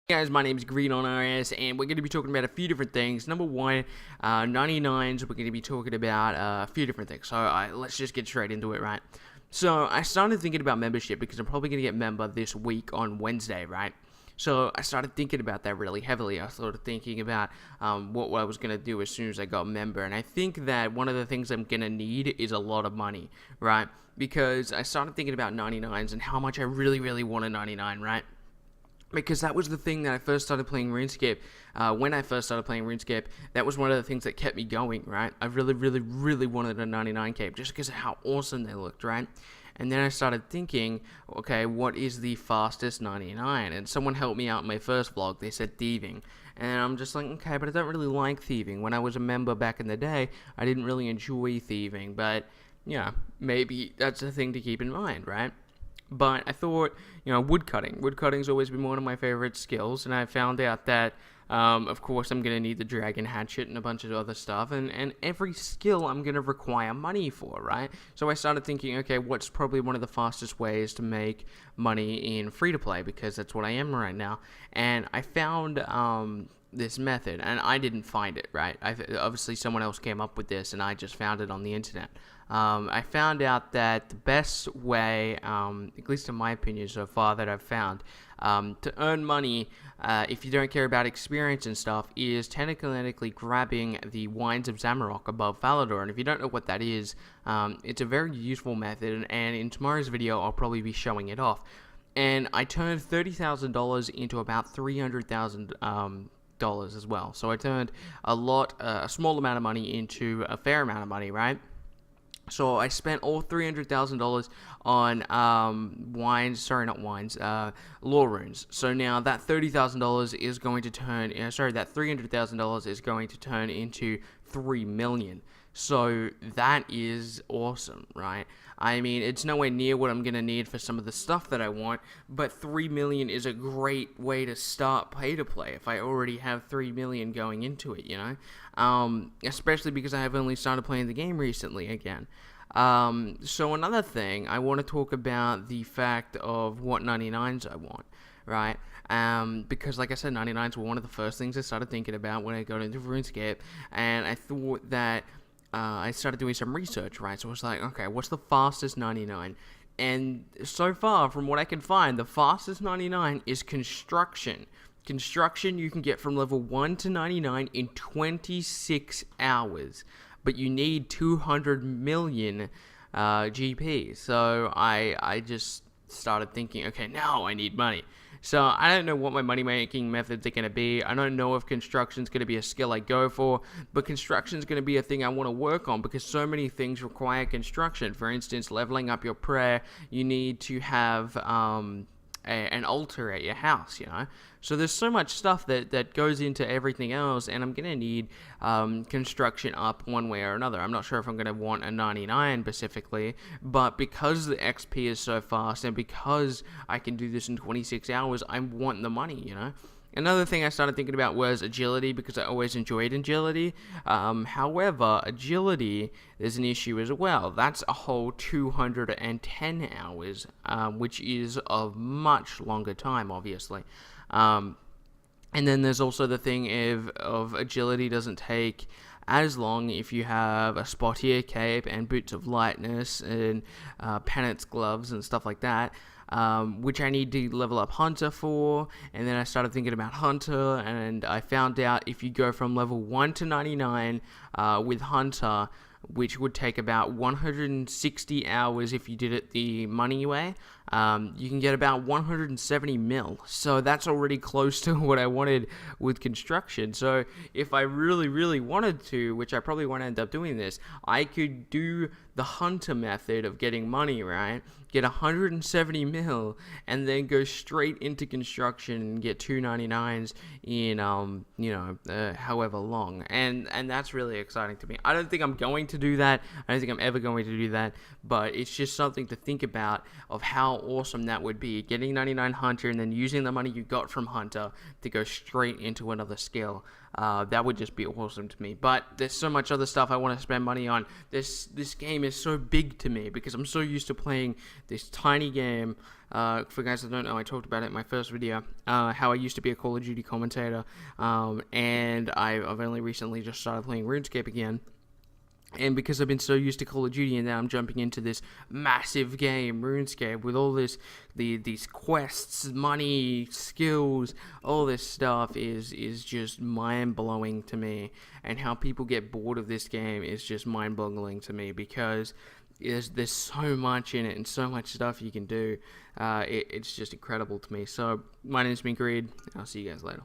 Hey guys, my name is Green on RS, and we're going to be talking about a few different things. Number one, 99s, we're going to be talking about a few different things. So let's just get straight into it, right? So I started thinking about membership because I'm probably going to get member this week on Wednesday, right? So I started thinking about that really heavily. I started thinking about what I was going to do as soon as I got member. And I think that one of the things I'm going to need is a lot of money, right? Because I started thinking about 99s and how much I really want a 99, right? Because that was the thing that I first started playing RuneScape. When I first started playing RuneScape, that was one of the things that kept me going, right? I really wanted a 99 cape just because of how awesome they looked, right? And then I started thinking, okay, what is the fastest 99? And someone helped me out in my first vlog. They said thieving. And I'm just like, okay, but I don't really like thieving. When I was a member back in the day, I didn't really enjoy thieving. But, yeah, maybe that's a thing to keep in mind, right? But I thought, woodcutting. Woodcutting's always been one of my favorite skills, and I found out that, of course, I'm going to need the dragon hatchet and a bunch of other stuff, and every skill I'm going to require money for, right? So I started thinking, okay, what's probably one of the fastest ways to make money in free-to-play, because that's what I am right now, and I found, this method, and I didn't find it, right? Obviously, someone else came up with this, and I just found it on the internet. I found out that the best way, at least in my opinion so far that I've found, to earn money, if you don't care about experience and stuff, is telekinetically grabbing the Wines of Zamorak above Falador. And if you don't know what that is, it's a very useful method, and in tomorrow's video, I'll probably be showing it off. And I turned $30,000 into about $300,000 as well. So I turned a small amount of money into a fair amount of money, right? So I spent all $300,000 on lore runes. So now that $30,000 is going to turn, that $300,000 is going to turn into 3 million. So that is awesome, right? I mean, it's nowhere near what I'm going to need for some of the stuff that I want, but 3 million is a great way to start pay-to-play if I already have 3 million going into it, especially because I have only started playing the game recently again. So another thing, I want to talk about the fact of what 99s I want, right? Because like I said, 99s were one of the first things I started thinking about when I got into RuneScape, and I thought that I started doing some research, right? So I was like, okay, what's the fastest 99? And so far, from what I can find, the fastest 99 is construction. Construction you can get from level 1 to 99 in 26 hours. But you need 200 million GP. So I just started thinking, okay, now I need money. So I don't know what my money making methods are going to be. I don't know if construction's going to be a skill I go for, but construction's going to be a thing I want to work on because so many things require construction. For instance, leveling up your prayer, you need to have an altar at your house, So there's so much stuff that goes into everything else, and I'm going to need construction up one way or another. I'm not sure if I'm going to want a 99 specifically, but because the XP is so fast and because I can do this in 26 hours, I want the money, Another thing I started thinking about was agility because I always enjoyed agility. However, agility is an issue as well. That's a whole 210 hours, which is a much longer time, obviously. And then there's also the thing of agility doesn't take as long if you have a spottier cape and boots of lightness and penance gloves and stuff like that. Which I need to level up Hunter for, and then I started thinking about Hunter, and I found out if you go from level 1 to 99 with Hunter, which would take about 160 hours if you did it the money way, you can get about 170 mil. So that's already close to what I wanted with construction. So if I really wanted to, which I probably won't end up doing this, I could do the Hunter method of getting money, right? Get 170 mil and then go straight into construction and get 299s in however long, and that's really exciting to me. I don't think I'm going to do that. I don't think I'm ever going to do that, but it's just something to think about of how awesome that would be, getting 99 Hunter and then using the money you got from Hunter to go straight into another skill. That would just be awesome to me. But there's so much other stuff I want to spend money on. This game is so big to me because I'm so used to playing this tiny game. For guys that don't know, I talked about it in my first video, how I used to be a Call of Duty commentator, and I've only recently just started playing RuneScape again. And because I've been so used to Call of Duty, and now I'm jumping into this massive game, RuneScape, with all these quests, money, skills, all this stuff is just mind-blowing to me. And how people get bored of this game is just mind-boggling to me, because there's so much in it and so much stuff you can do. It's just incredible to me. So my name's BGreed. I'll see you guys later.